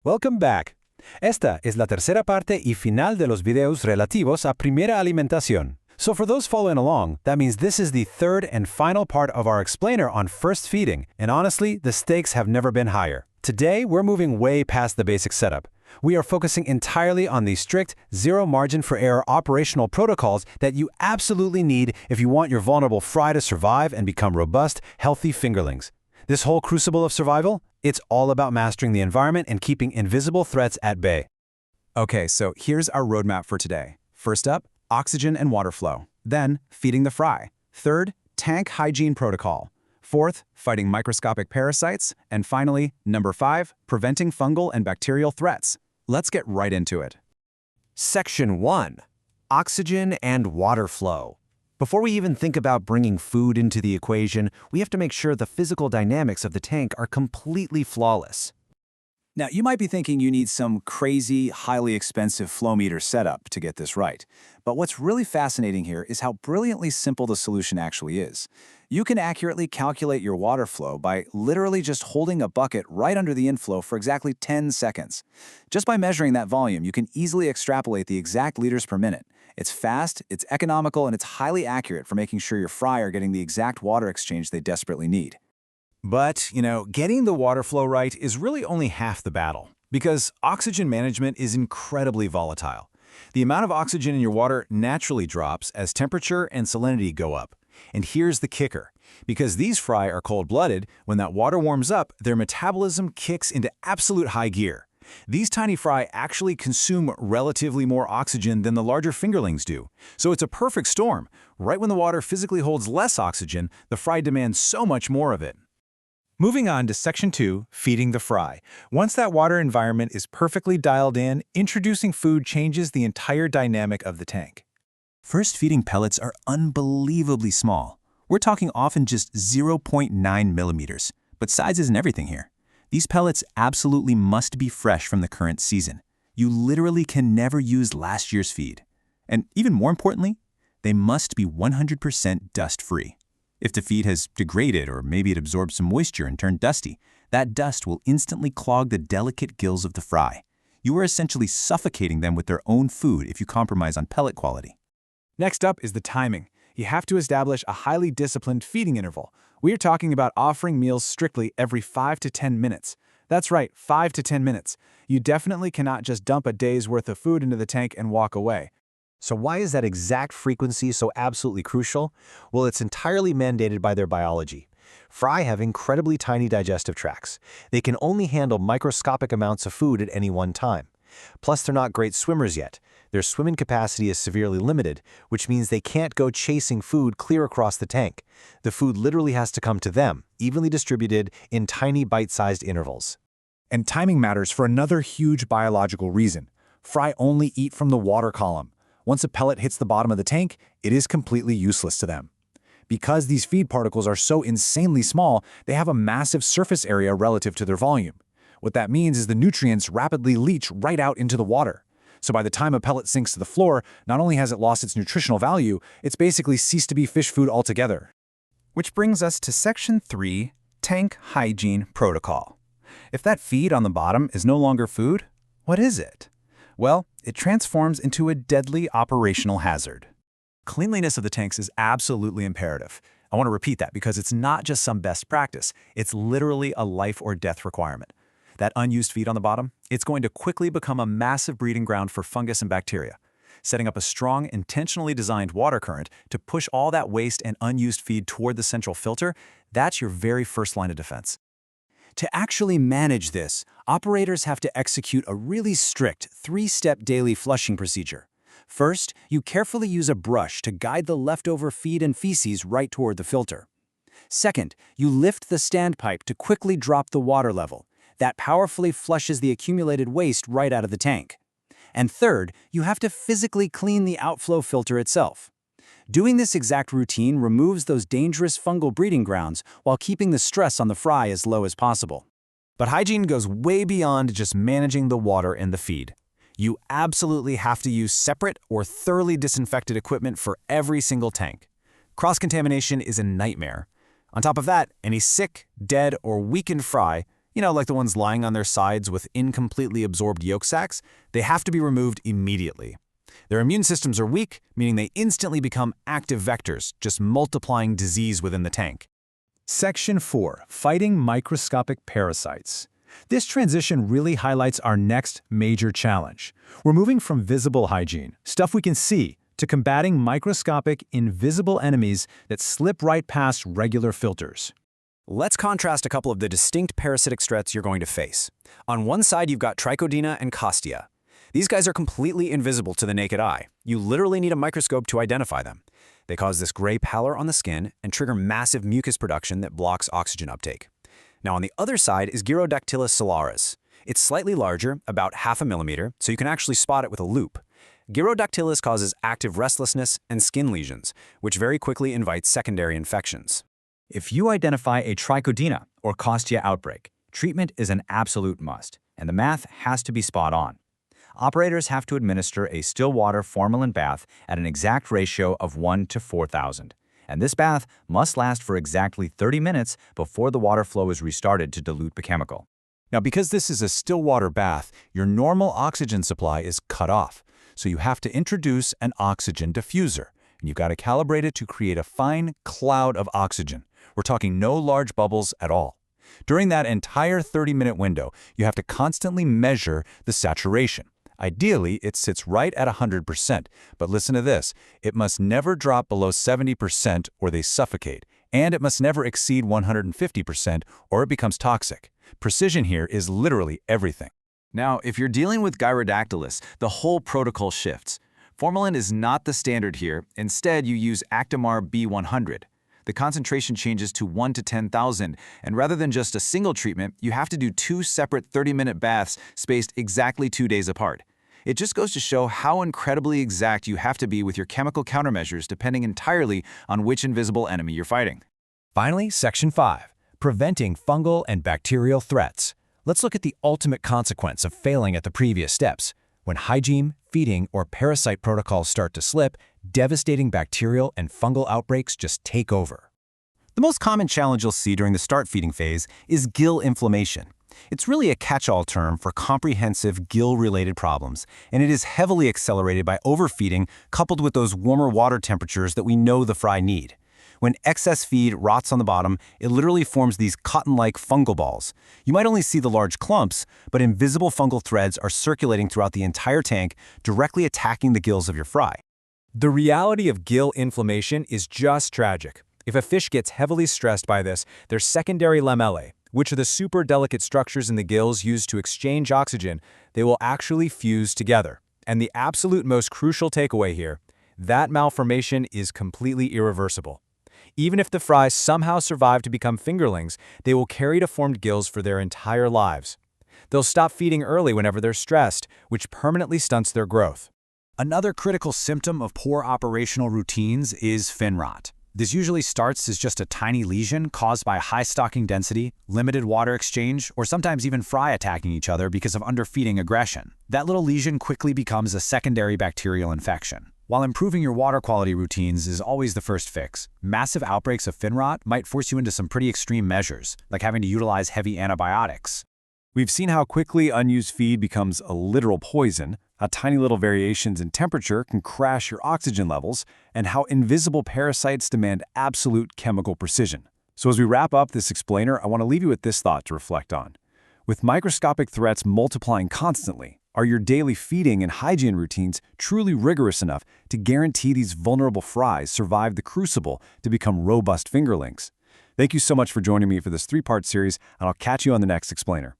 Welcome back. Esta es la tercera parte y final de los videos relativos a primera alimentación. So for those following along, that means this is the third and final part of our explainer on first feeding, and honestly, the stakes have never been higher. Today, we're moving way past the basic setup. We are focusing entirely on the strict, zero margin for error operational protocols that you absolutely need if you want your vulnerable fry to survive and become robust, healthy fingerlings. This whole crucible of survival, it's all about mastering the environment and keeping invisible threats at bay. Okay, so here's our roadmap for today. First up, oxygen and water flow. Then, feeding the fry. Third, tank hygiene protocol. Fourth, fighting microscopic parasites. And finally, number 5, preventing fungal and bacterial threats. Let's get right into it. Section 1. Oxygen and water flow. Before we even think about bringing food into the equation, we have to make sure the physical dynamics of the tank are completely flawless. Now, you might be thinking you need some crazy, highly expensive flow meter setup to get this right. But what's really fascinating here is how brilliantly simple the solution actually is. You can accurately calculate your water flow by literally just holding a bucket right under the inflow for exactly 10 seconds. Just by measuring that volume, you can easily extrapolate the exact liters per minute. It's fast, it's economical, and it's highly accurate for making sure your fry are getting the exact water exchange they desperately need. But, getting the water flow right is really only half the battle, because oxygen management is incredibly volatile. The amount of oxygen in your water naturally drops as temperature and salinity go up. And here's the kicker. Because these fry are cold-blooded, when that water warms up, their metabolism kicks into absolute high gear. These tiny fry actually consume relatively more oxygen than the larger fingerlings do. So it's a perfect storm. Right when the water physically holds less oxygen, the fry demands so much more of it. Moving on to Section 2, feeding the fry. Once that water environment is perfectly dialed in, introducing food changes the entire dynamic of the tank. First feeding pellets are unbelievably small. We're talking often just 0.9 millimeters, but size isn't everything here. These pellets absolutely must be fresh from the current season. You literally can never use last year's feed. And even more importantly, they must be 100% dust-free. If the feed has degraded or maybe it absorbed some moisture and turned dusty, that dust will instantly clog the delicate gills of the fry. You are essentially suffocating them with their own food if you compromise on pellet quality. Next up is the timing. You have to establish a highly disciplined feeding interval. We are talking about offering meals strictly every 5 to 10 minutes. That's right, 5 to 10 minutes. You definitely cannot just dump a day's worth of food into the tank and walk away. So why is that exact frequency so absolutely crucial? Well, it's entirely mandated by their biology. Fry have incredibly tiny digestive tracts. They can only handle microscopic amounts of food at any one time. Plus, they're not great swimmers yet. Their swimming capacity is severely limited, which means they can't go chasing food clear across the tank. The food literally has to come to them, evenly distributed in tiny bite-sized intervals. And timing matters for another huge biological reason. Fry only eat from the water column. Once a pellet hits the bottom of the tank, it is completely useless to them. Because these feed particles are so insanely small, they have a massive surface area relative to their volume. What that means is the nutrients rapidly leach right out into the water. So by the time a pellet sinks to the floor, not only has it lost its nutritional value, it's basically ceased to be fish food altogether. Which brings us to Section 3, tank hygiene protocol. If that feed on the bottom is no longer food, what is it? Well, it transforms into a deadly operational hazard. Cleanliness of the tanks is absolutely imperative. I want to repeat that because it's not just some best practice, it's literally a life or death requirement. That unused feed on the bottom, it's going to quickly become a massive breeding ground for fungus and bacteria. Setting up a strong, intentionally designed water current to push all that waste and unused feed toward the central filter, that's your very first line of defense. To actually manage this, operators have to execute a really strict 3-step daily flushing procedure. First, you carefully use a brush to guide the leftover feed and feces right toward the filter. Second, you lift the standpipe to quickly drop the water level. That powerfully flushes the accumulated waste right out of the tank. And third, you have to physically clean the outflow filter itself. Doing this exact routine removes those dangerous fungal breeding grounds while keeping the stress on the fry as low as possible. But hygiene goes way beyond just managing the water and the feed. You absolutely have to use separate or thoroughly disinfected equipment for every single tank. Cross-contamination is a nightmare. On top of that, any sick, dead, or weakened fry like the ones lying on their sides with incompletely absorbed yolk sacs, they have to be removed immediately. Their immune systems are weak, meaning they instantly become active vectors, just multiplying disease within the tank. Section 4. Fighting microscopic parasites. This transition really highlights our next major challenge. We're moving from visible hygiene, stuff we can see, to combating microscopic, invisible enemies that slip right past regular filters. Let's contrast a couple of the distinct parasitic threats you're going to face. On one side, you've got Trichodina and Costia. These guys are completely invisible to the naked eye. You literally need a microscope to identify them. They cause this gray pallor on the skin and trigger massive mucus production that blocks oxygen uptake. Now on the other side is Gyrodactylus salaris. It's slightly larger, about 0.5 millimeter, so you can actually spot it with a loupe. Gyrodactylus causes active restlessness and skin lesions, which very quickly invites secondary infections. If you identify a Trichodina or Costia outbreak, treatment is an absolute must, and the math has to be spot on. Operators have to administer a still water formalin bath at an exact ratio of 1 to 4,000. And this bath must last for exactly 30 minutes before the water flow is restarted to dilute the chemical. Now, because this is a still water bath, your normal oxygen supply is cut off. So you have to introduce an oxygen diffuser, and you've got to calibrate it to create a fine cloud of oxygen. We're talking no large bubbles at all. During that entire 30-minute window, you have to constantly measure the saturation. Ideally, it sits right at 100%, but listen to this. It must never drop below 70% or they suffocate, and it must never exceed 150% or it becomes toxic. Precision here is literally everything. Now, if you're dealing with Gyrodactylus, the whole protocol shifts. Formalin is not the standard here. Instead, you use Actimar B100. The concentration changes to 1 to 10,000, and rather than just a single treatment, you have to do 2 separate 30-minute baths spaced exactly 2 days apart. It just goes to show how incredibly exact you have to be with your chemical countermeasures depending entirely on which invisible enemy you're fighting. Finally, Section 5. Preventing fungal and bacterial threats. Let's look at the ultimate consequence of failing at the previous steps. When hygiene, feeding, or parasite protocols start to slip, devastating bacterial and fungal outbreaks just take over. The most common challenge you'll see during the start feeding phase is gill inflammation. It's really a catch-all term for comprehensive gill-related problems, and it is heavily accelerated by overfeeding coupled with those warmer water temperatures that we know the fry need. When excess feed rots on the bottom, it literally forms these cotton-like fungal balls. You might only see the large clumps, but invisible fungal threads are circulating throughout the entire tank, directly attacking the gills of your fry. The reality of gill inflammation is just tragic. If a fish gets heavily stressed by this, their secondary lamellae, which are the super delicate structures in the gills used to exchange oxygen, they will actually fuse together. And the absolute most crucial takeaway here, that malformation is completely irreversible. Even if the fry somehow survive to become fingerlings, they will carry deformed gills for their entire lives. They'll stop feeding early whenever they're stressed, which permanently stunts their growth. Another critical symptom of poor operational routines is fin rot. This usually starts as just a tiny lesion caused by high stocking density, limited water exchange, or sometimes even fry attacking each other because of underfeeding aggression. That little lesion quickly becomes a secondary bacterial infection. While improving your water quality routines is always the first fix, massive outbreaks of fin rot might force you into some pretty extreme measures, like having to utilize heavy antibiotics. We've seen how quickly unused feed becomes a literal poison, how tiny little variations in temperature can crash your oxygen levels, and how invisible parasites demand absolute chemical precision. So as we wrap up this explainer, I want to leave you with this thought to reflect on. With microscopic threats multiplying constantly, are your daily feeding and hygiene routines truly rigorous enough to guarantee these vulnerable fries survive the crucible to become robust fingerlings? Thank you so much for joining me for this 3-part series, and I'll catch you on the next explainer.